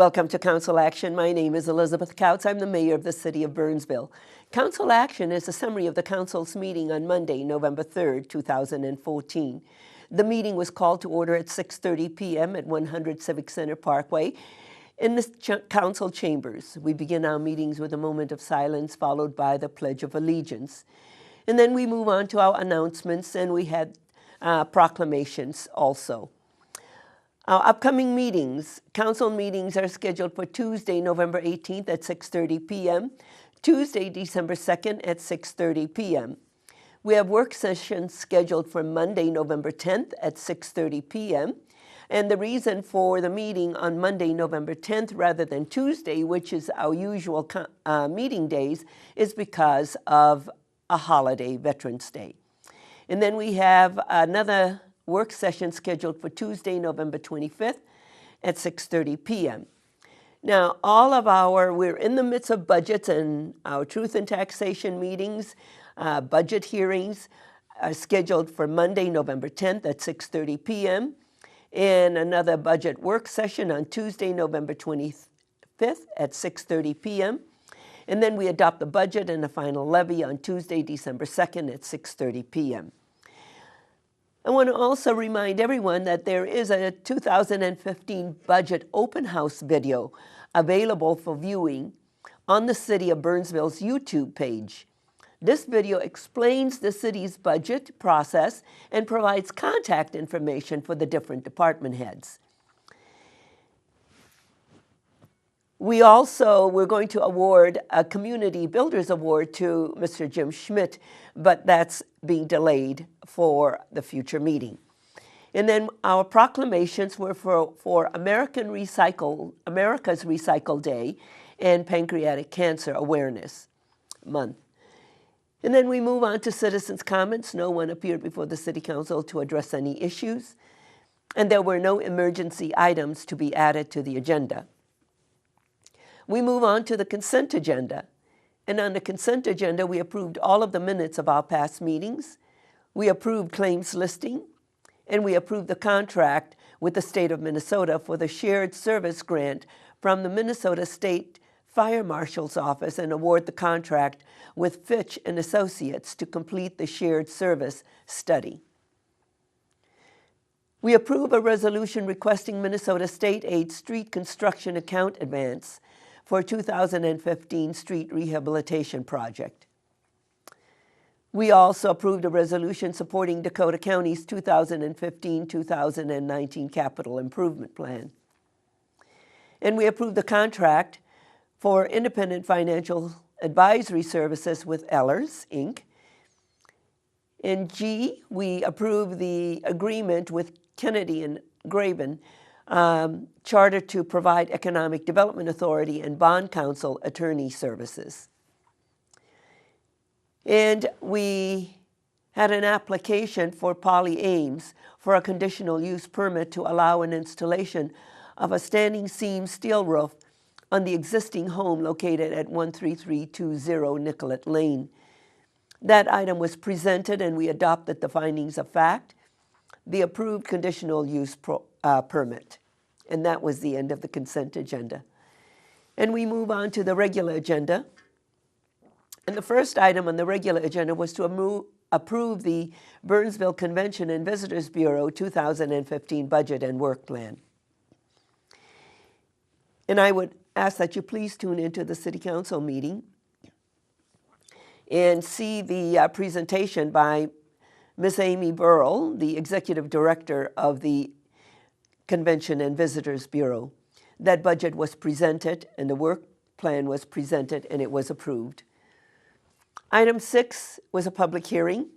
Welcome to Council Action. My name is Elizabeth Couts. I'm the mayor of the city of Burnsville. Council Action is a summary of the council's meeting on Monday, November 3rd, 2014. The meeting was called to order at 6:30 p.m. at 100 Civic Center Parkway in the council chambers. We begin our meetings with a moment of silence followed by the Pledge of Allegiance. And then we move on to our announcements, and we had proclamations also. Our upcoming meetings, council meetings are scheduled for Tuesday, November 18th at 6:30 p.m., Tuesday, December 2nd at 6:30 p.m. We have work sessions scheduled for Monday, November 10th at 6:30 p.m. And the reason for the meeting on Monday, November 10th rather than Tuesday, which is our usual meeting days, is because of a holiday, Veterans Day. And then we have another work session scheduled for Tuesday, November 25th at 6:30 p.m. Now, we're in the midst of budgets, and our Truth and Taxation meetings, budget hearings are scheduled for Monday, November 10th at 6:30 p.m. and another budget work session on Tuesday, November 25th at 6:30 p.m. And then we adopt the budget and the final levy on Tuesday, December 2nd at 6:30 p.m. I want to also remind everyone that there is a 2015 budget open house video available for viewing on the City of Burnsville's YouTube page. This video explains the city's budget process and provides contact information for the different department heads. We're going to award a Community Builders Award to Mr. Jim Schmidt, but that's being delayed for the future meeting. And then our proclamations were for America's Recycle Day and Pancreatic Cancer Awareness Month. And then we move on to citizens' comments. No one appeared before the City Council to address any issues, and there were no emergency items to be added to the agenda. We move on to the consent agenda. And on the consent agenda, we approved all of the minutes of our past meetings. We approved claims listing, and we approved the contract with the state of Minnesota for the shared service grant from the Minnesota State Fire Marshal's Office and award the contract with Fitch and Associates to complete the shared service study. We approve a resolution requesting Minnesota State Aid street construction account advance for 2015 street rehabilitation project. We also approved a resolution supporting Dakota County's 2015-2019 capital improvement plan. And we approved the contract for independent financial advisory services with Ellers, Inc. In G, we approved the agreement with Kennedy and Graven charter to provide Economic Development Authority and Bond Counsel attorney services. And we had an application for Polly Ames for a conditional use permit to allow an installation of a standing seam steel roof on the existing home located at 13320 Nicollet Lane. That item was presented, and we adopted the findings of fact, the approved conditional use permit. And that was the end of the consent agenda. And we move on to the regular agenda. And the first item on the regular agenda was to approve the Burnsville Convention and Visitors Bureau 2015 budget and work plan. And I would ask that you please tune into the City Council meeting and see the presentation by Ms. Amy Burrell, the Executive Director of the Convention and Visitors Bureau. That budget was presented and the work plan was presented, and it was approved. Item 6 was a public hearing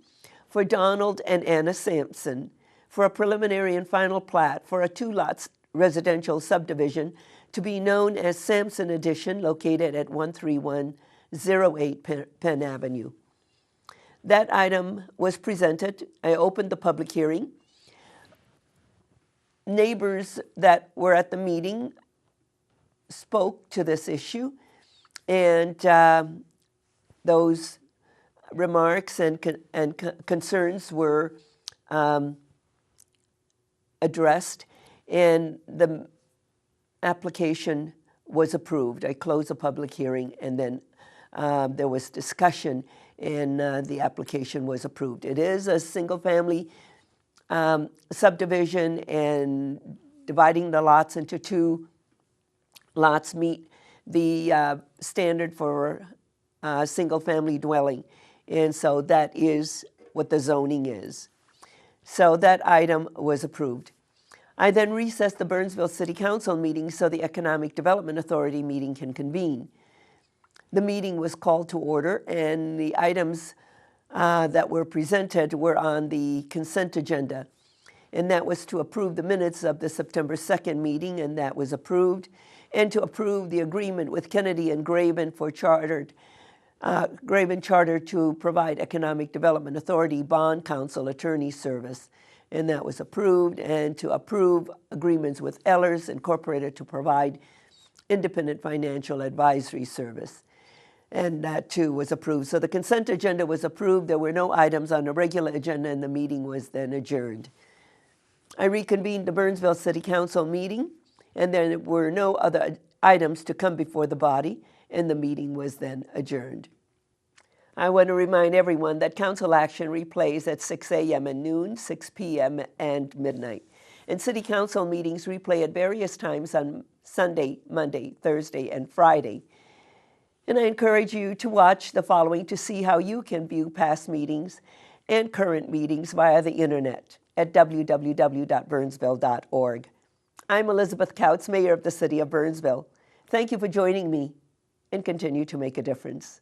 for Donald and Anna Sampson for a preliminary and final plat for a 2-lot residential subdivision to be known as Sampson Addition, located at 13108 Penn Avenue. That item was presented. I opened the public hearing. Neighbors that were at the meeting spoke to this issue, and those remarks and concerns were addressed, and the application was approved. I closed the public hearing, and then there was discussion, and the application was approved. It is a single-family subdivision, and dividing the lots into 2 lots meet the standard for single-family dwelling. And so that is what the zoning is. So that item was approved. I then recessed the Burnsville City Council meeting so the Economic Development Authority meeting can convene. The meeting was called to order, and the items that were presented were on the consent agenda. And that was to approve the minutes of the September 2nd meeting, and that was approved, and to approve the agreement with Kennedy and Graven for Graven Charter to provide Economic Development Authority bond counsel attorney service, and that was approved, and to approve agreements with Ellers Incorporated to provide independent financial advisory service. And that too was approved. So the consent agenda was approved. There were no items on the regular agenda, and the meeting was then adjourned. I reconvened the Burnsville City Council meeting, and there were no other items to come before the body, and the meeting was then adjourned. I want to remind everyone that council action replays at 6 a.m. and noon, 6 p.m. and midnight. And city council meetings replay at various times on Sunday, Monday, Thursday, and Friday. And I encourage you to watch the following to see how you can view past meetings and current meetings via the internet at www.burnsville.org. I'm Elizabeth Kautz, Mayor of the City of Burnsville. Thank you for joining me, and continue to make a difference.